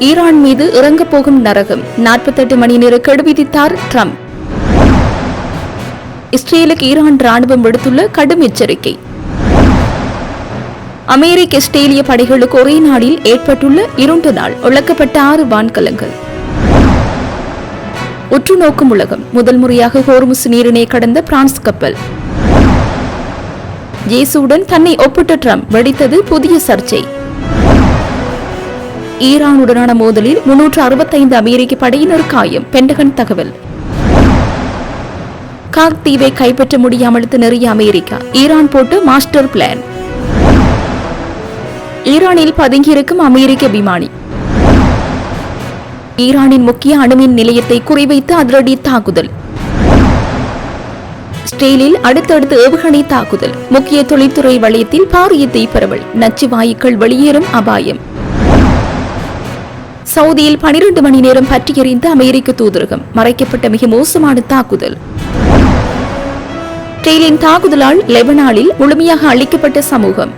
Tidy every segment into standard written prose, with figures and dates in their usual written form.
Iran மீது இறங்கப் போகும் நரகம். 48 மணி நேர கெடு விதித்தார் ட்ரம்ப். இஸ்ரேலுக்கு ஈரான் ராணுவம் விடுத்துள்ள கடும் எச்சரிக்கை. அமெரிக்க இஸ்ரேலிய படைகளுக்கு ஒரே நாளில் ஏற்பட்டுள்ள 2 நாள் இழக்கப்பட்ட 6 வான்கலங்கள். உற்று நோக்கும் உலகம். முதல் முறையாக ஹோர்முஸ் நீரினை கடந்த பிரான்ஸ் கப்பல். இயேசுவுடன் தன்னை ஒப்பிட்ட ட்ரம்ப் வெடித்தது புதிய சர்ச்சை. ஈரானுடனான மோதலில் 365 அமெரிக்க படையினர் காயம். பென்டகன் தகவல். காக் தீவை கைப்பற்ற முடியாமல் திணறிய அமெரிக்கா. ஈரான் போட்டு மாஸ்டர் பிளான். ஈரானில் பதுங்கியிருக்கும் அமெரிக்க விமானி. ஈரானின் முக்கிய அணுமின் நிலையத்தை குறிவைத்து அதிரடி தாக்குதல். இஸ்ரேலில் அடுத்தடுத்து ஏவுகணை தாக்குதல். முக்கிய தொழில்துறை வலயத்தில் பாரிய தீப்பரவல். நச்சு வாயுக்கள் வெளியேறும் அபாயம். சவுதியில் 12 மணி நேரம் பற்றி எறிந்த அமெரிக்க தூதரகம். மறைக்கப்பட்ட மிக மோசமான தாக்குதல். இஸ்ரேலின் தாக்குதலால் லெபனானில் முழுமையாக அழிக்கப்பட்ட சமூகம்.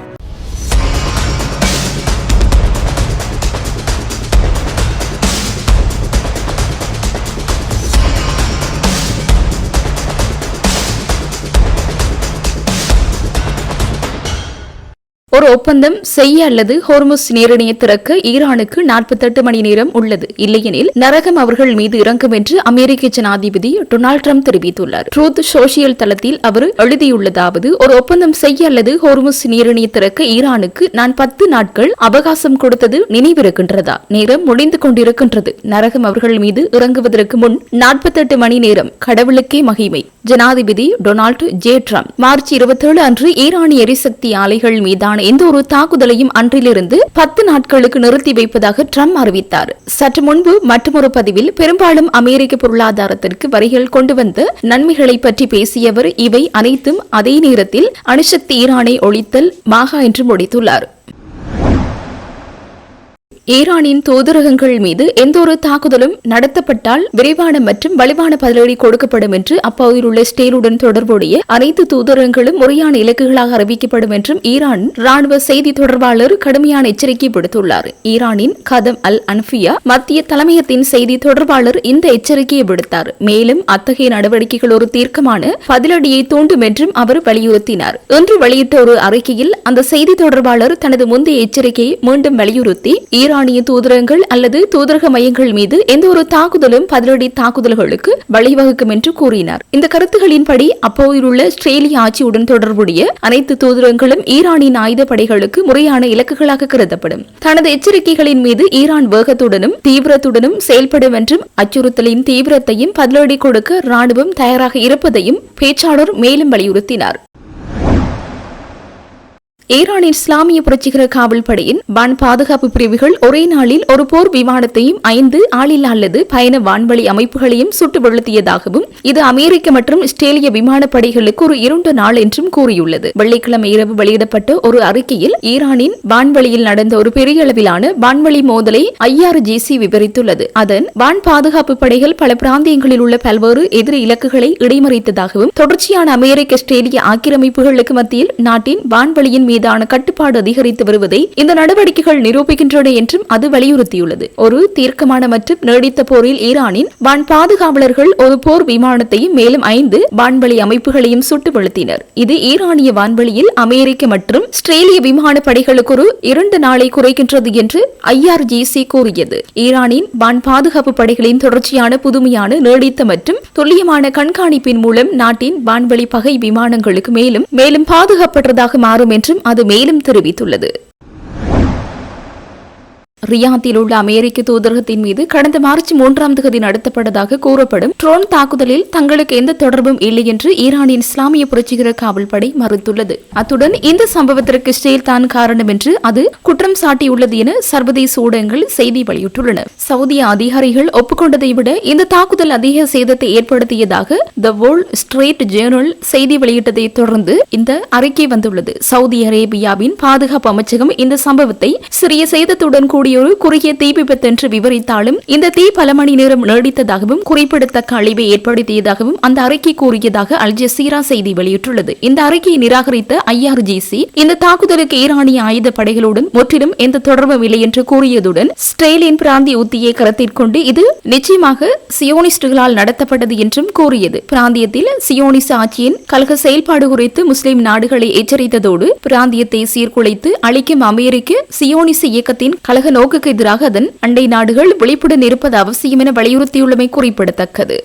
ஒரு ஒப்பந்தம் செய்ய அல்லது ஹோர்முஸ் நீரிணையை திறக்க ஈரானுக்கு 48 மணி நேரம் உள்ளது. இல்லையெனில் நரகம் அவர்கள் மீது இறங்கும் என்று அமெரிக்க ஜனாதிபதி டொனால்ட் ட்ரம்ப் தெரிவித்துள்ளார். ட்ரூத் சோசியல் தளத்தில் அவர் எழுதியுள்ளதாவது: ஒரு ஒப்பந்தம் செய்ய அல்லது ஹோர்முஸ் நீரிணையை திறக்க ஈரானுக்கு நான் 10 நாட்கள் அவகாசம் கொடுத்தது நினைவிருக்கின்றதா? நேரம் முடிந்து கொண்டிருக்கின்றது. நரகம் அவர்கள் மீது இறங்குவதற்கு முன் 48 மணி நேரம். கடவுளுக்கே மகிமை. ஜனாதிபதி டொனால்ட் ஜே ட்ரம்ப் மார்ச் 27 அன்று ஈரானிய எரிசக்தி ஆலைகள் மீதான எந்த ஒரு தாக்குதலையும் அன்றிலிருந்து 10 நாட்களுக்கு நிறுத்தி வைப்பதாக ட்ரம்ப் அறிவித்தார். சற்று முன்பு மற்றொரு பதிவில் பெரும்பாலும் அமெரிக்க பொருளாதாரத்திற்கு வரிகள் கொண்டு வந்த நன்மைகளை பற்றி பேசியவர் இவை அனைத்தும் அதே நேரத்தில் அணுசக்தி ஈரானை ஒழித்தல் மாகா என்று முடித்துள்ளார். ஈரானின் தூதரகங்கள் மீது எந்த ஒரு தாக்குதலும் நடத்தப்பட்டால் விரைவான மற்றும் வலுவான பதிலடி கொடுக்கப்படும் என்று அப்பகுதியில் உள்ள இஸ்ரேலுடன் தொடர்புடைய அனைத்து தூதரகங்களும் முறையான இலக்குகளாக அறிவிக்கப்படும் என்றும் ஈரான் ராணுவ செய்தி தொடர்பாளர் கடுமையான எச்சரிக்கை விடுத்துள்ளார். ஈரானின் கதம் அல் அன்பியா மத்திய தலைமையகத்தின் செய்தி தொடர்பாளர் இந்த எச்சரிக்கையை விடுத்தார். மேலும் அத்தகைய நடவடிக்கைகள் ஒரு தீர்க்கமான பதிலடியை தூண்டும் என்றும் அவர் வலியுறுத்தினார். இன்று வெளியிட்ட ஒரு அறிக்கையில் அந்த செய்தி தொடர்பாளர் தனது முந்தைய எச்சரிக்கையை மீண்டும் வலியுறுத்தி ஈரானிய தூதரகங்கள் அல்லது தூதரக மையங்கள் மீது எந்த ஒரு தாக்குதலும் பதிலடி தாக்குதல்களுக்கு வழிவகுக்கும் என்று கூறினார். இந்த கருத்துகளின்படி அப்போதில் உள்ள இஸ்ரேலிய ஆட்சியுடன் தொடர்புடைய அனைத்து தூதரகங்களும் ஈரானின் ஆயுத படைகளுக்கு முறையான இலக்குகளாக கருதப்படும். தனது எச்சரிக்கைகளின் மீது ஈரான் வேகத்துடனும் தீவிரத்துடனும் செயல்படும் என்றும் அச்சுறுத்தலின் தீவிரத்தையும் பதிலடி கொடுக்க ராணுவம் தயாராக இருப்பதையும் பேச்சாளர் மேலும் வலியுறுத்தினார். ஈரானின் இஸ்லாமிய புரட்சிகர காவல் படையின் வான் பாதுகாப்பு பிரிவுகள் ஒரே நாளில் ஒரு போர் விமானத்தையும் 5 ஆளில்லா அல்லது பயண வான்வழி அமைப்புகளையும் சுட்டு வீழ்த்தியதாகவும் இது அமெரிக்க மற்றும் இஸ்ரேலிய விமானப்படைகளுக்கு ஒரு 2 நாள் என்றும் கூறியுள்ளது. வெள்ளிக்கிழமை இரவு வெளியிடப்பட்ட ஒரு அறிக்கையில் ஈரானின் வான்வழியில் நடந்த ஒரு பெரிய அளவிலான வான்வழி மோதலை IRGC விவரித்துள்ளது. அதன் வான் பாதுகாப்பு படைகள் பல பிராந்தியங்களில் உள்ள பல்வேறு எதிரி இலக்குகளை இடைமறித்ததாகவும் தொடர்ச்சியான அமெரிக்க இஸ்ரேலிய ஆக்கிரமிப்புகளுக்கு மத்தியில் நாட்டின் வான்வழியின் மீதான கட்டுப்பாடு அதிகரித்து வருவதை இந்த நடவடிக்கைகள் நிரூபிக்கின்றன என்றும் அது வலியுறுத்தியுள்ளது. ஒரு தீர்க்கமான மற்றும் நீடித்த போரில் ஈரானின் வான் பாதுகாவலர்கள் ஒரு போர் விமானத்தையும் மேலும் 5 வான்வழி அமைப்புகளையும் சுட்டு வீழ்த்தினர். இது ஈரானிய வான்வழியில் அமெரிக்க மற்றும் இஸ்ரேலிய விமான படைகளுக்கு ஒரு 2 நாளை குறைக்கின்றது என்று IRGC கூறியது. ஈரானின் வான் பாதுகாப்பு படைகளின் தொடர்ச்சியான புதுமையான நீடித்த மற்றும் துல்லியமான கண்காணிப்பின் மூலம் நாட்டின் வான்வழி பகை விமானங்களுக்கு மேலும் பாதுகாப்பற்றதாக மாறும் என்றும் அது மேலும் தெரிவித்துள்ளது. ரியாத்தில் உள்ள அமெரிக்க தூதரகத்தின் மீது கடந்த மார்ச் 3ஆம் தேதி நடத்தப்பட்டதாக கூறப்படும் ட்ரோன் தாக்குதலில் தங்களுக்கு எந்த தொடர்பும் இல்லை என்று ஈரானின் இஸ்லாமிய புரட்சிகர காவல் படை மறுத்துள்ளது. அத்துடன் இந்த சம்பவத்திற்கு இஸ்ரேல் தான் காரணம் என்று அது குற்றம் சாட்டியுள்ளது என சர்வதேச ஊடகங்கள் செய்தி வெளியிட்டுள்ளன. சவுதிய அதிகாரிகள் ஒப்புக்கொண்டதை விட இந்த தாக்குதல் அதிக சேதத்தை ஏற்படுத்தியதாக தி வால் ஸ்ட்ரீட் ஜேர்னல் செய்தி வெளியிட்டதை தொடர்ந்து இந்த அறிக்கை வந்துள்ளது. சவுதி அரேபியாவின் பாதுகாப்பு அமைச்சகம் இந்த சம்பவத்தை சிறிய சேதத்துடன் கூடிய ஒரு குறுகிய தீ விபத்து என்று விவரித்தாலும் இந்த தீ பல மணி நேரம் நீடித்ததாகவும் குறிப்பிடத்தக்க அழிவை ஏற்படுத்தியதாகவும் அந்த அறிக்கை கூறியதாக அல் ஜசீரா செய்தி வெளியிட்டுள்ளது. இந்த அறிக்கையை நிராகரித்த IRGC இந்த தாக்குதலுக்கு ஈரானிய ஆயுத படைகளுடன் முற்றிலும் எந்த தொடர்பும் இல்லை என்று கூறியதுடன் இஸ்ரேலின் பிராந்திய உத்தியை கருத்தில் கொண்டு இது நிச்சயமாக சியோனிஸ்டுகளால் நடத்தப்பட்டது என்றும் கூறியது. பிராந்தியத்தில் சியோனிச ஆட்சியின் கலக செயல்பாடு குறித்து முஸ்லிம் நாடுகளை எச்சரித்ததோடு பிராந்தியத்தை சீர்குலைத்து அளிக்கும் அமெரிக்க சியோனிச இயக்கத்தின் கலக நோக்குக்கு எதிராக அதன் அண்டை நாடுகள் விழிப்புடன் இருப்பது அவசியம் என வலியுறுத்தியுள்ளமை குறிப்பிடத்தக்கது.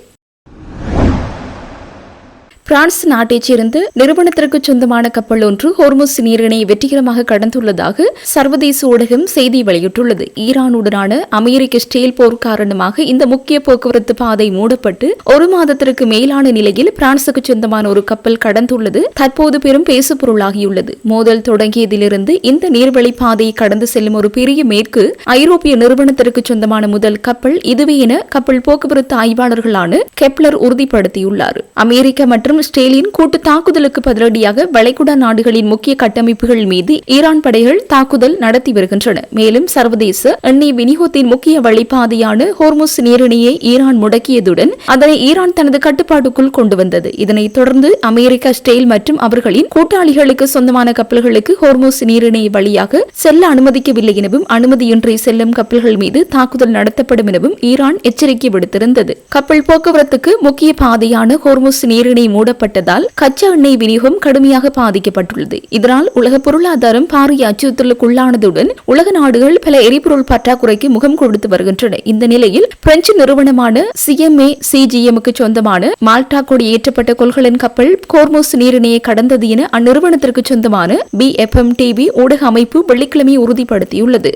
பிரான்ஸ் நாட்டைச் சேர்ந்த நிறுவனத்திற்கு சொந்தமான கப்பல் ஒன்று ஹோர்முஸ் நீரிணையை வெற்றிகரமாக கடந்துள்ளதாக சர்வதேச ஊடகம் செய்தி வெளியிட்டுள்ளது. ஈரானுடனான அமெரிக்க ஸ்டேல் போர் காரணமாக இந்த முக்கிய போக்குவரத்து பாதை மூடப்பட்டு ஒரு மாதத்திற்கு மேலான நிலையில் பிரான்சுக்கு சொந்தமான ஒரு கப்பல் கடந்துள்ளது தற்போது பெரும் பேசுபொருளாகியுள்ளது. மோதல் தொடங்கியதிலிருந்து இந்த நீர்வழி பாதையை கடந்து செல்லும் ஒரு பெரிய மேற்கு ஐரோப்பிய நிறுவனத்திற்கு சொந்தமான முதல் கப்பல் இதுவே என கப்பல் போக்குவரத்து ஆய்வாளர்களான கெப்லர் உறுதிப்படுத்தியுள்ளார். அமெரிக்கா மற்றும் இஸ்ரேலின் கூட்டு தாக்குதலுக்கு பதிலடியாக வளைகுடா நாடுகளின் முக்கிய கட்டமைப்புகள் மீது ஈரான் படைகள் தாக்குதல் நடத்தி வருகின்றன. மேலும் சர்வதேச எண்ணெய் விநியோகத்தின் முக்கிய வழிபாதையான ஹோர்முஸ் நீரிணையை ஈரான் முடக்கியதுடன் அதனை ஈரான் தனது கட்டுப்பாட்டுக்குள் கொண்டு வந்தது. இதனைத் தொடர்ந்து அமெரிக்கா, இஸ்ரேல் மற்றும் அவர்களின் கூட்டாளிகளுக்கு சொந்தமான கப்பல்களுக்கு ஹோர்முஸ் நீரிணை வழியாக செல்ல அனுமதிக்கவில்லை எனவும் அனுமதியின்றி செல்லும் கப்பல்கள் மீது தாக்குதல் நடத்தப்படும் எனவும் ஈரான் எச்சரிக்கை விடுத்திருந்தது. கப்பல் போக்குவரத்துக்கு முக்கிய பாதையான ஹோர்முஸ் நீரிணை மூடப்பட்டதால் கச்சா எண்ணெய் விநியோகம் கடுமையாக பாதிக்கப்பட்டுள்ளது. இதனால் உலக பொருளாதாரம் பாரிய அச்சுறுத்தலுக்குள்ளானதுடன் உலக நாடுகள் பல எரிபொருள் பற்றாக்குறைக்கு முகம் கொடுத்து வருகின்றன. இந்த நிலையில் பிரெஞ்சு நிறுவனமான CMA CGM-க்கு சொந்தமான மால்டா கொடி ஏற்றப்பட்ட கொள்கலன் கப்பல் ஹோர்முஸ் நீரிணையை கடந்தது என அந்நிறுவனத்திற்கு சொந்தமான BFM TV ஊடக அமைப்பு வெள்ளிக்கிழமை உறுதிப்படுத்தியுள்ளது.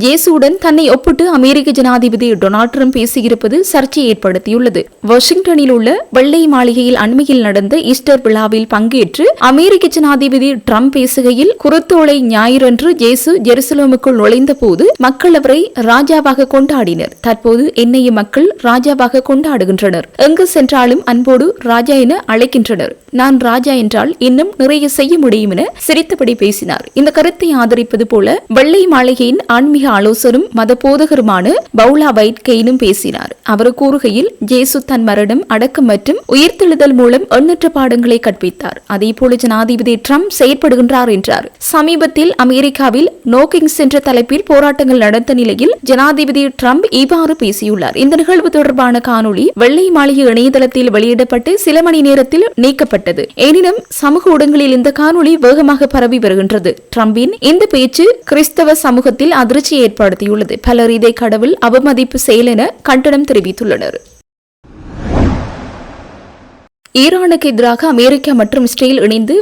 ஜேசுடன் தன்னை ஒப்பிட்டு அமெரிக்க ஜனாதிபதி டொனால்ட் ட்ரம்ப் பேசியிருப்பது சர்ச்சையை ஏற்படுத்தியுள்ளது. வாஷிங்டனில் உள்ள வெள்ளை மாளிகையில் அண்மையில் நடந்த ஈஸ்டர் விழாவில் பங்கேற்று அமெரிக்க ஜனாதிபதி ட்ரம்ப் பேசுகையில் குருத்தோலை ஞாயிறன்று ஜேசு ஜெருசலேமுக்குள் நுழைந்த போது மக்கள் அவரை ராஜாவாக கொண்டாடினர். தற்போது என்னையும் மக்கள் ராஜாவாக கொண்டாடுகின்றனர். எங்கு சென்றாலும் அன்போடு ராஜா என அழைக்கின்றனர். நான் ராஜா என்றால் இன்னும் நிறைய செய்ய முடியும் என சிரித்தபடி பேசினார். இந்த கருத்தை ஆதரிப்பது போல வெள்ளை மாளிகையின் ஆன்மீக ஆலோசரும் மத போதகருமான பவுலா வைட்கெயினும் பேசினார். அவர் கூறுகையில் ஜேசு தன் மரணம், அடக்கம் மற்றும் உயிர்த்தெழுதல் மூலம் எண்ணற்ற பாடங்களை கற்பித்தார். அதேபோல ஜனாதிபதி ட்ரம்ப் செயற்படுகின்றார் என்றார். சமீபத்தில் அமெரிக்காவில் நோ கிங்ஸ் என்ற தலைப்பில் போராட்டங்கள் நடந்த நிலையில் ஜனாதிபதி ட்ரம்ப் இவ்வாறு பேசியுள்ளார். இந்த நிகழ்வு தொடர்பான காணொளி வெள்ளை மாளிகை இணையதளத்தில் வெளியிடப்பட்டு சில மணி நேரத்தில் நீக்கப்பட்டது. எனினும் சமூக ஊடகங்களில் இந்த காணொளி வேகமாக பரவி வருகின்றது. ட்ரம்பின் இந்த பேச்சு கிறிஸ்தவ சமூகத்தில் அதிர்ச்சி ஏற்படுத்தியுள்ளது. பலர் இதை கடவுள் அவமதிப்பு செயல் என கண்டனம் தெரிவித்துள்ளனர். ஈரானுக்கு எதிராக அமெரிக்கா மற்றும் இஸ்ரேல் இணைந்து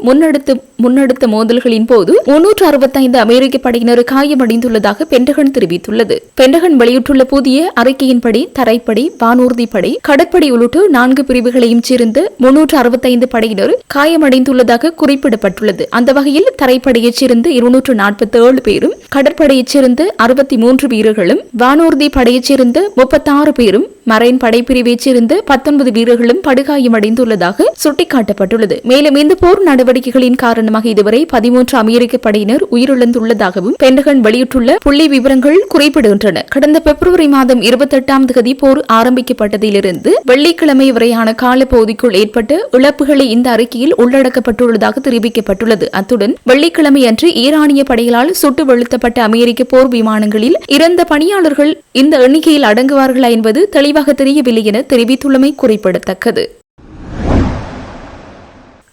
முன்னெடுத்த மோதல்களின் போது 365 அமெரிக்க படையினர் காயமடைந்துள்ளதாக பென்டகன் தெரிவித்துள்ளது. பென்டகன் வெளியிட்டுள்ள புதிய அறிக்கையின்படி தரைப்படை, வானூர்திப்படை, கடற்படை உள்ளிட்ட 4 பிரிவுகளையும் சேர்ந்த 365 படையினர் காயமடைந்துள்ளதாக குறிப்பிடப்பட்டுள்ளது. அந்த வகையில் தரைப்படையைச் சேர்ந்த 247 பேரும், கடற்படையைச் சேர்ந்த 63 வீரர்களும், வானூர்தி படையைச் சேர்ந்த 36 பேரும், மரைன் படைப்பிரிவைச் சேர்ந்த 19 வீரர்களும் படுகாயமடைந்துள்ளதாக சுட்டிக்காட்டப்பட்டுள்ளது. மேலும் இந்த போர் நடவடிக்கைகளின் காரணமாக இதுவரை 13 அமெரிக்க படையினர் உயிரிழந்துள்ளதாகவும் பென்டகன் வெளியிட்டுள்ள புள்ளி விவரங்கள் குறிப்பிடுகின்றன. கடந்த பிப்ரவரி மாதம் 28ஆம் தேதி போர் ஆரம்பிக்கப்பட்டதிலிருந்து வெள்ளிக்கிழமை வரையான காலப்பகுதிக்குள் ஏற்பட்ட இழப்புகளை இந்த அறிக்கையில் உள்ளடக்கப்பட்டுள்ளதாக தெரிவிக்கப்பட்டுள்ளது. அத்துடன் வெள்ளிக்கிழமை அன்று ஈரானிய படைகளால் சுட்டு வீழ்த்தப்பட்ட அமெரிக்க போர் விமானங்களில் இறந்த பணியாளர்கள் இந்த எண்ணிக்கையில் அடங்குவார்களா என்பது தெளிவாக தெரியவில்லை என தெரிவித்துள்ளமை குறிப்பிடத்தக்கது.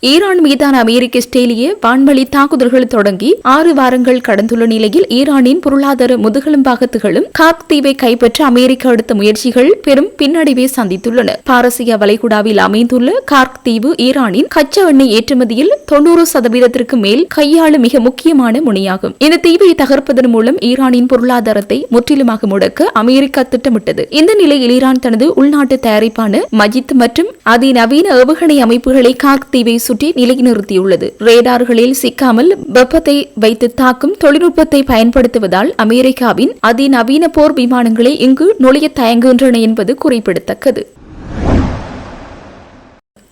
ஈரான் மீதான அமெரிக்க இஸ்ரேலிய வான்வழி தாக்குதல்கள் தொடங்கி 6 வாரங்கள் கடந்துள்ள நிலையில் ஈரானின் பொருளாதார முதுகெலும்பாக திகழும் கார்க் தீவை கைப்பற்ற அமெரிக்கா எடுத்த முயற்சிகள் பெரும் பின்னடைவை சந்தித்துள்ளன. பாரசீக வளைகுடாவில் அமைந்துள்ள கார்க் தீவு ஈரானின் கச்சா எண்ணெய் ஏற்றுமதியில் 90% மேல் கையாளும் மிக முக்கியமான முனையாகும். இந்த தீவை தகர்ப்பதன் மூலம் ஈரானின் பொருளாதாரத்தை முற்றிலுமாக முடக்க அமெரிக்கா திட்டமிட்டது. இந்த நிலையில் ஈரான் தனது உள்நாட்டு தயாரிப்பான மஜித் மற்றும் அதிநவீன ஏவுகணை அமைப்புகளை கார்க் தீவை சுற்றி நிலைநிறுத்தியுள்ளது. ரேடார்களில் சிக்காமல் வெப்பத்தை வைத்து தாக்கும் தொழில்நுட்பத்தை பயன்படுத்துவதால் அமெரிக்காவின் அதிநவீன போர் விமானங்களை இங்கு நுழைய தயங்குகின்றன என்பது குறிப்பிடத்தக்கது.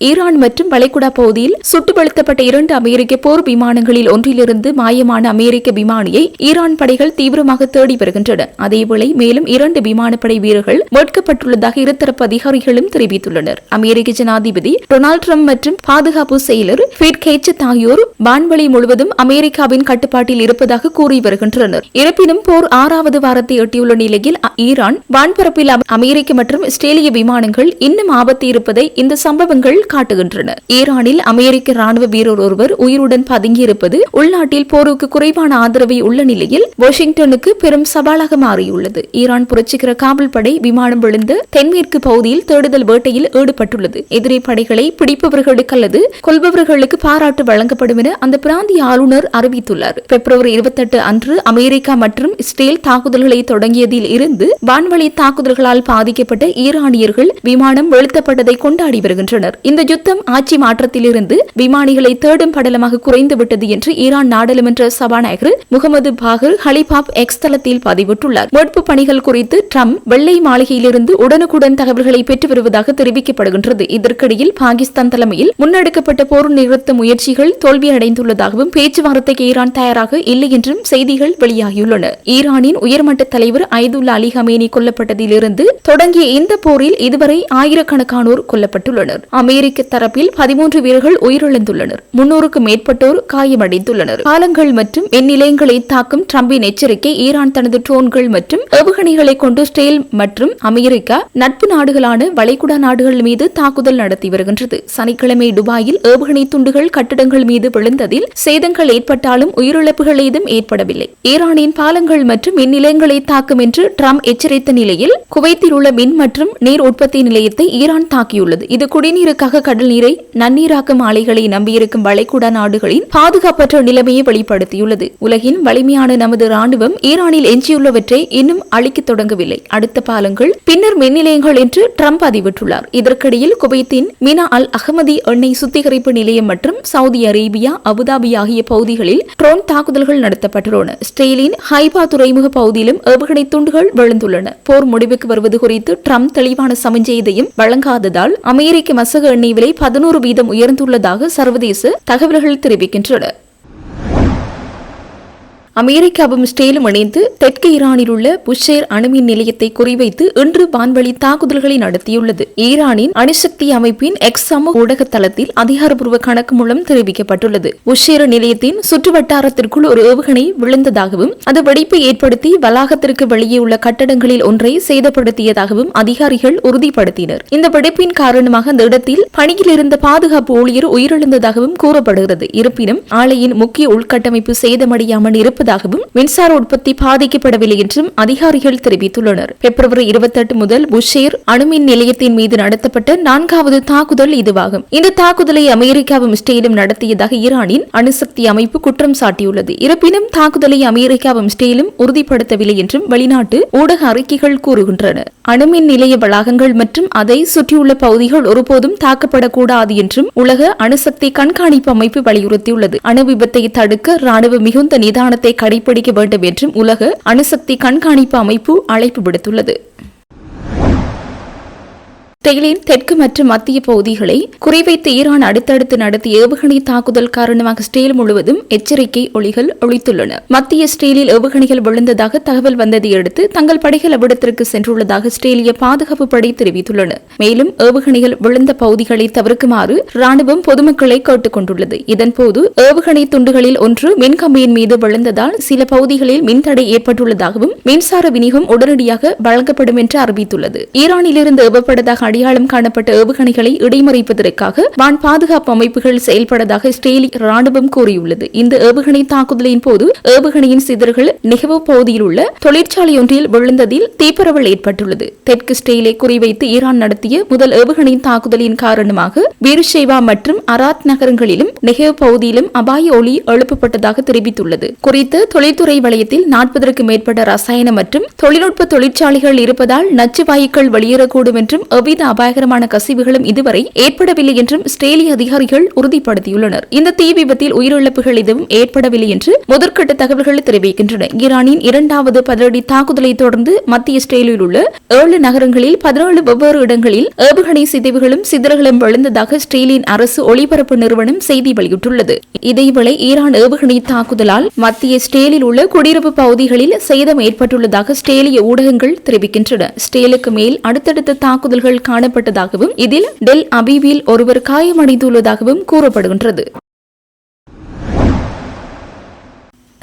ஈரான் மற்றும் வளைகுடா பகுதியில் சுட்டு வீழ்த்தப்பட்ட 2 அமெரிக்க போர் விமானங்களில் ஒன்றிலிருந்து மாயமான அமெரிக்க விமானியை ஈரான் படைகள் தீவிரமாக தேடி வருகின்றன. அதேவேளை மேலும் 2 விமானப்படை வீரர்கள் மீட்கப்பட்டுள்ளதாக இருதரப்பு அதிகாரிகளும் தெரிவித்துள்ளனர். அமெரிக்க ஜனாதிபதி டொனால்டு டிரம்ப் மற்றும் பாதுகாப்பு செயலர் பீட் ஹெக்செத் ஆகியோர் வான்வழி முழுவதும் அமெரிக்காவின் கட்டுப்பாட்டில் இருப்பதாக கூறி வருகின்றனர். இருப்பினும் போர் 6வது வாரத்தை எட்டியுள்ள நிலையில் ஈரான் வான்பரப்பில் அமெரிக்க மற்றும் இஸ்ரேலிய விமானங்கள் இன்னும் ஆபத்து இருப்பதை இந்த சம்பவங்கள் காட்டுகின்றன. ஈரானில் அமெரிக்க ராணுவ வீரர் ஒருவர் உயிருடன் பதுங்கியிருப்பது உள்நாட்டில் போருக்கு குறைவான ஆதரவை உள்ள நிலையில் வாஷிங்டனுக்கு பெரும் சவாலாக மாறியுள்ளது. ஈரான் புரட்சிகர காவல் படை விமானம் விழுந்த தென்மேற்கு பகுதியில் தேடுதல் வேட்டையில் ஈடுபட்டுள்ளது. எதிரி படைகளை பிடிப்பவர்களுக்கு அல்லது கொல்பவர்களுக்கு பாராட்டு வழங்கப்படும் என அந்த பிராந்திய ஆளுநர் அறிவித்துள்ளார். பிப்ரவரி 28 அன்று அமெரிக்கா மற்றும் இஸ்ரேல் தாக்குதல்களை தொடங்கியதில் இருந்து வான்வழி தாக்குதல்களால் பாதிக்கப்பட்ட ஈரானியர்கள் விமானம் வீழ்த்தப்பட்டதை கொண்டாடி வருகின்றனர். இந்த யுத்தம் ஆட்சி மாற்றத்திலிருந்து விமானிகளை தேடும் படலமாக குறைந்துவிட்டது என்று ஈரான் நாடாளுமன்ற சபாநாயகர் முகமது பாகர் ஹலிபாப் எக்ஸ் தளத்தில் பதிவிட்டுள்ளார். மீட்பு பணிகள் குறித்து ட்ரம்ப் வெள்ளை மாளிகையிலிருந்து உடனுக்குடன் தகவல்களை பெற்று வருவதாக தெரிவிக்கப்படுகின்றது. இதற்கிடையில் பாகிஸ்தான் தலைமையில் முன்னெடுக்கப்பட்ட போர் நிறுத்த முயற்சிகள் தோல்வியடைந்துள்ளதாகவும் பேச்சுவார்த்தைக்கு ஈரான் தயாராக இல்லை என்றும் செய்திகள் வெளியாகியுள்ளன. ஈரானின் உயர்மட்ட தலைவர் அயதுல்லா அலி ஹமேனி கொல்லப்பட்டதிலிருந்து தொடங்கிய இந்த போரில் இதுவரை ஆயிரக்கணக்கானோர் கொல்லப்பட்டுள்ளனர். அமெரிக்க தரப்பில் 13 வீரர்கள் உயிரிழந்துள்ளனர். 300க்கும் மேற்பட்டோர் காயமடைந்துள்ளனர். பாலங்கள் மற்றும் நிலையங்களை தாக்கும் ட்ரம்பின் எச்சரிக்கை. ஈரான் தனது ட்ரோன்கள் மற்றும் ஏவுகணைகளை கொண்டு இஸ்ரேல் மற்றும் அமெரிக்கா நட்பு நாடுகளான வளைகுடா நாடுகள் மீது தாக்குதல் நடத்தி வருகின்றது. சனிக்கிழமை துபாயில் ஏவுகணை துண்டுகள் கட்டிடங்கள் மீது விழுந்ததில் சேதங்கள் ஏற்பட்டாலும் உயிரிழப்புகள் ஏதும் ஏற்படவில்லை. ஈரானின் பாலங்கள் மற்றும் மின் நிலையங்களை தாக்கும் என்று ட்ரம்ப் எச்சரித்த நிலையில் குவைத்தில் உள்ள மின் மற்றும் நீர் உற்பத்தி நிலையத்தை ஈரான் தாக்கியுள்ளது. இது குடிநீருக்காக கடல் நீரை நன்னீராக்கும் ஆலைகளை நம்பியிருக்கும் வளைகுடா நாடுகளின் பாதுகாப்பற்ற நிலைமையை வெளிப்படுத்தியுள்ளது. உலகின் வலிமையான நமது ராணுவம் ஈரானில் எஞ்சியுள்ளவற்றை இன்னும் அழிக்க தொடங்கவில்லை. அடுத்த பாலங்கள் பின்னர் மின் நிலையங்கள் என்று ட்ரம்ப் பதிவிட்டுள்ளார். இதற்கிடையில் குவைத்தின் மினா அல் அகமதி எண்ணெய் சுத்திகரிப்பு நிலையம் மற்றும் சவுதி அரேபியா அபுதாபி ஆகிய பகுதிகளில் ட்ரோன் தாக்குதல்கள் நடத்தப்பட்டுள்ளன. இஸ்ரேலின் ஹைபா துறைமுக பகுதியிலும் ஏவுகணை துண்டுகள் விழுந்துள்ளன. போர் முடிவுக்கு வருவது குறித்து ட்ரம்ப் தெளிவான சமிஞ்சையையும் வழங்காததால் அமெரிக்க மசக எண்ணெய் விலை 11% உயர்ந்துள்ளதாக சர்வதேச தகவல்கள் தெரிவிக்கின்றன. அமெரிக்காவும் இஸ்ரேலும் இணைந்து தெற்கு ஈரானில் உள்ள புஷேர் அணுமின் நிலையத்தை குறிவைத்து இன்று வான்வழி தாக்குதல்களை நடத்தியுள்ளது. ஈரானின் அணுசக்தி அமைப்பின் எக்ஸ் சமூக ஊடக தளத்தில் அதிகாரப்பூர்வ கணக்கு மூலம் தெரிவிக்கப்பட்டுள்ளது. புஷேர் நிலையத்தின் சுற்றுவட்டாரத்திற்குள் ஒரு ஏவுகணை விழுந்ததாகவும் அது வெடிப்பை ஏற்படுத்தி வளாகத்திற்கு வெளியே உள்ள கட்டடங்களில் ஒன்றை சேதப்படுத்தியதாகவும் அதிகாரிகள் உறுதிப்படுத்தினர். இந்த வெடிப்பின் காரணமாக அந்த இடத்தில் பணியில் இருந்த பாதுகாப்பு ஊழியர் உயிரிழந்ததாகவும் கூறப்படுகிறது. இருப்பினும் ஆலையின் முக்கிய உள்கட்டமைப்பு சேதமடையாமல் இருப்பது மின்சார உற்பத்தி பாதிக்கப்படவில்லை என்றும் அதிகாரிகள் தெரிவித்துள்ளனர். பிப்ரவரி 28 முதல் புஷேர் அணுமின் நிலையத்தின் மீது நடத்தப்பட்ட 4வது தாக்குதல் இதுவாகும். இந்த தாக்குதலை அமெரிக்காவும் இஸ்ரேலும் நடத்தியதாக ஈரானின் அணுசக்தி அமைப்பு குற்றம் சாட்டியுள்ளது. இருப்பினும் தாக்குதலை அமெரிக்காவும் இஸ்ரேலும் உறுதிப்படுத்தவில்லை என்றும் வெளிநாட்டு ஊடக அறிக்கைகள் கூறுகின்றன. அணுமின் நிலைய வளாகங்கள் மற்றும் அதை சுற்றியுள்ள பகுதிகள் ஒருபோதும் தாக்கப்படக்கூடாது என்றும் உலக அணுசக்தி கண்காணிப்பு அமைப்பு வலியுறுத்தியுள்ளது. அணு விபத்தை தடுக்க ராணுவ மிகுந்த நிதானத்தை கடைபிடிக்க வேண்டும் என்றும் உலக அணுசக்தி கண்காணிப்பு அமைப்பு அழைப்பு விடுத்துள்ளது. இஸ்ரேலின் தெற்கு மற்றும் மத்திய பகுதிகளை குறிவைத்து ஈரான் அடுத்தடுத்து நடத்திய ஏவுகணை தாக்குதல் காரணமாக இஸ்ரேல் முழுவதும் எச்சரிக்கை ஒலிகள் ஒலித்துள்ளன. மத்திய இஸ்ரேலில் ஏவுகணைகள் விழுந்ததாக தகவல் வந்ததை அடுத்து தங்கள் படைகள் அவ்விடத்திற்கு சென்றுள்ளதாக இஸ்ரேலிய பாதுகாப்பு படை தெரிவித்துள்ளன. மேலும் ஏவுகணைகள் விழுந்த பகுதிகளை தவிர்க்குமாறு ராணுவம் பொதுமக்களை கேட்டுக் கொண்டுள்ளது. இதன்போது ஏவுகணை துண்டுகளில் ஒன்று மின்கம்பியின் மீது விழுந்ததால் சில பகுதிகளில் மின்தடை ஏற்பட்டுள்ளதாகவும் மின்சார விநியோகம் உடனடியாக வழங்கப்படும் என்று அறிவித்துள்ளது. ஈரானிலிருந்து ஏவப்பட்டதாக அடையாளம் காணப்பட்ட ஏவுகணைகளை இடைமறிப்பதற்காக வான் பாதுகாப்பு அமைப்புகள் செயல்பட்டதாக இஸ்ரேலிய ராணுவம் கூறியுள்ளது. இந்த ஏவுகணை தாக்குதலின் போது ஏவுகணையின் சிதறல்கள் நெகவ் பகுதியில் உள்ள தொழிற்சாலை ஒன்றில் விழுந்ததில் தீப்பரவல் ஏற்பட்டுள்ளது. தெற்கு இஸ்ரேலை குறிவைத்து ஈரான் நடத்திய முதல் ஏவுகணை தாக்குதலின் காரணமாக பீர்ஷேவா மற்றும் அராத் நகரங்களிலும் நெகவ் பகுதியிலும் அபாய ஒலி எழுப்பப்பட்டதாக தெரிவித்துள்ளது. குறித்த தொழில்துறை வலயத்தில் 40க்கும் மேற்பட்ட ரசாயன மற்றும் தொழில்நுட்ப தொழிற்சாலைகள் இருப்பதால் நச்சு வாயுக்கள் வெளியேறக்கூடும் என்றும் எவ்வித எவ்வித அபாயகரமான கசிவுகளும் இதுவரை ஏற்படவில்லை என்றும் ஆஸ்திரேலிய அதிகாரிகள் உறுதிப்படுத்தியுள்ளனர். இந்த தீ விபத்தில் உயிரிழப்புகள் எதுவும் ஏற்படவில்லை என்று முதற்கட்ட தகவல்கள் தெரிவிக்கின்றன. ஈரானின் இரண்டாவது பதிலடி தாக்குதலை தொடர்ந்து மத்திய ஆஸ்திரேலியாவில் உள்ள 7 நகரங்களில் 17 வெவ்வேறு இடங்களில் ஏவுகணை சிதைவுகளும் சிதறல்களும் விழுந்ததாக ஆஸ்திரேலியன் அரசு ஒளிபரப்பு நிறுவனம் செய்தி வெளியிட்டுள்ளது. இதேவேளை ஈரான் ஏவுகணை தாக்குதலால் மத்திய ஆஸ்திரேலியாவில் உள்ள குடியிருப்பு பகுதிகளில் சேதம் ஏற்பட்டுள்ளதாக ஆஸ்திரேலிய ஊடகங்கள் தெரிவிக்கின்றன. ஆஸ்திரேலியாவுக்கு மேல் அடுத்தடுத்த தாக்குதல்கள் காணப்பட்டதாகவும் இதில் டெல் அபீவில் ஒருவர் காயமடைந்துள்ளதாகவும் கூறப்படுகின்றது.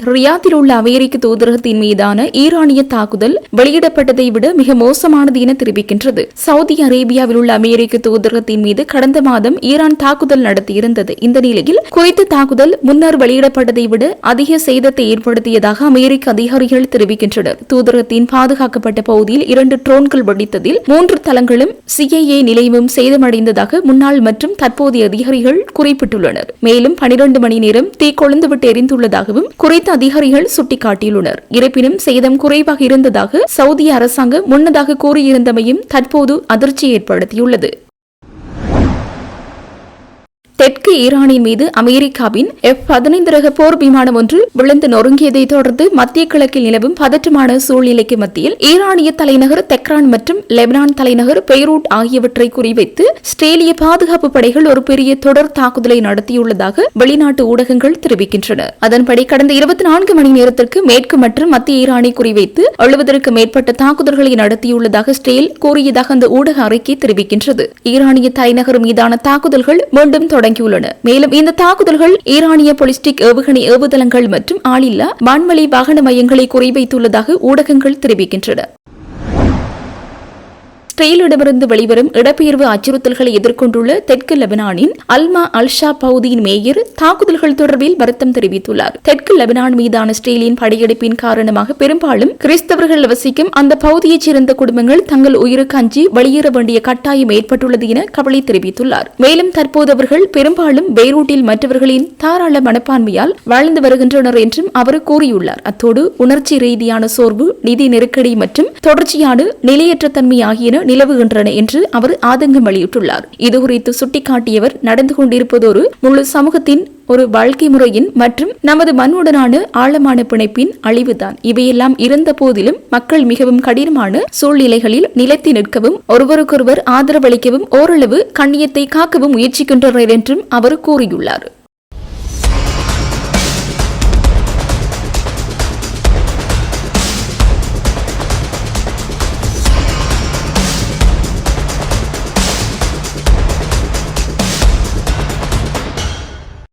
ரியாத்தில் உள்ள அமெரிக்க தூதரகத்தின் மீதான ஈரானிய தாக்குதல் வெளியிடப்பட்டதை விட மிக மோசமானது என தெரிவிக்கின்றது. சவுதி அரேபியாவில் உள்ள அமெரிக்க தூதரகத்தின் மீது கடந்த மாதம் ஈரான் தாக்குதல் நடத்தியிருந்தது. இந்த நிலையில் குறித்த தாக்குதல் முன்னர் வெளியிடப்பட்டதை விட அதிக சேதத்தை ஏற்படுத்தியதாக அமெரிக்க அதிகாரிகள் தெரிவிக்கின்றனர். தூதரகத்தின் பாதுகாக்கப்பட்ட பகுதியில் 2 ட்ரோன்கள் வெடித்ததில் 3 தளங்களும் CIA நிலையமும் சேதமடைந்ததாக முன்னாள் மற்றும் தற்போதைய அதிகாரிகள் குறிப்பிட்டுள்ளனர். மேலும் 12 மணி நேரம் தீ கொழுந்துவிட்டு எரிந்துள்ளதாகவும் குறித்த அதிகாரிகள் சுட்டிக்காட்டியுள்ளனர். இருப்பினும் சேதம் குறைவாக இருந்ததாக சவுதி அரசாங்கம் முன்னதாக கூறியிருந்தமையும் தற்போது அதிர்ச்சி ஏற்படுத்தியுள்ளது. தெற்கு ஈரானின் மீது அமெரிக்காவின் F-15 ரக போர் விமானம் ஒன்று விழுந்து நொறுங்கியதை தொடர்ந்து மத்திய கிழக்கில் நிலவும் பதற்றமான சூழ்நிலைக்கு மத்தியில் ஈரானிய தலைநகர் தெஹ்ரான் மற்றும் லெபனான் தலைநகர் பெய்ரூட் ஆகியவற்றை குறிவைத்து ஆஸ்திரேலிய பாதுகாப்பு படைகள் ஒரு பெரிய தொடர் தாக்குதலை நடத்தியுள்ளதாக வெளிநாட்டு ஊடகங்கள் தெரிவிக்கின்றன. அதன்படி கடந்த 24 மணி நேரத்திற்கு மேற்கு மற்றும் மத்திய ஈரானை குறிவைத்து 70க்கும் மேற்பட்ட தாக்குதல்களை நடத்தியுள்ளதாக ஆஸ்திரேலியா கூறியதாக அந்த ஊடக அறிக்கை தெரிவிக்கின்றது. ஈரானிய தலைநகர் மீதான தாக்குதல்கள் மீண்டும் தொடங்கியுள்ளன. மேலும் இந்த தாக்குதல்கள் ஈரானிய பாலிஸ்டிக் ஏவுகணை ஏவுதளங்கள் மற்றும் ஆளில்லா வான்வழி வாகன மையங்களை குறிவைத்துள்ளதாக ஊடகங்கள் தெரிவிக்கின்றன. இஸ்ரேலிடமிருந்து வெளிவரும் இடப்பெயர்வு அச்சுறுத்தல்களை எதிர்கொண்டுள்ள தெற்கு லெபனானின் அல்மா அல்ஷா பகுதியின் மேயர் தாக்குதல்கள் தொடர்பில் வருத்தம் தெரிவித்துள்ளார். தெற்கு லெபனான் மீதான இஸ்ரேலின் படையெடுப்பின் காரணமாக பெரும்பாலும் கிறிஸ்தவர்கள் வசிக்கும் அந்த பகுதியைச் சேர்ந்த குடும்பங்கள் தங்கள் உயிருக்கு அஞ்சி வெளியேற வேண்டிய கட்டாயம் ஏற்பட்டுள்ளது என கவலை தெரிவித்துள்ளார். மேலும் தற்போது அவர்கள் பெரும்பாலும் பெய்ரூட்டில் மற்றவர்களின் தாராள மனப்பான்மையால் வாழ்ந்து வருகின்றனர் என்றும் அவர் கூறியுள்ளார். அத்தோடு உணர்ச்சி ரீதியான சோர்வு, நிதி நெருக்கடி மற்றும் தொடர்ச்சியான நிலையற்ற தன்மை ஆகியன நிலவுகின்றன என்று அவர் ஆதங்கம் வெளியிட்டுள்ளார். இதுகுறித்து சுட்டிக்காட்டியவர் நடந்து கொண்டிருப்பது ஒரு முழு சமூகத்தின் ஒரு வாழ்க்கை முறையின் மற்றும் நமது மண்ணுடனான ஆழமான பிணைப்பின் அழிவுதான். இவையெல்லாம் இருந்த போதிலும் மக்கள் மிகவும் கடினமான சூழ்நிலைகளில் நிலைத்து நிற்கவும் ஒருவருக்கொருவர் ஆதரவளிக்கவும் ஓரளவு கண்ணியத்தை காக்கவும் முயற்சிக்கின்றனர் என்றும் அவர் கூறியுள்ளார்.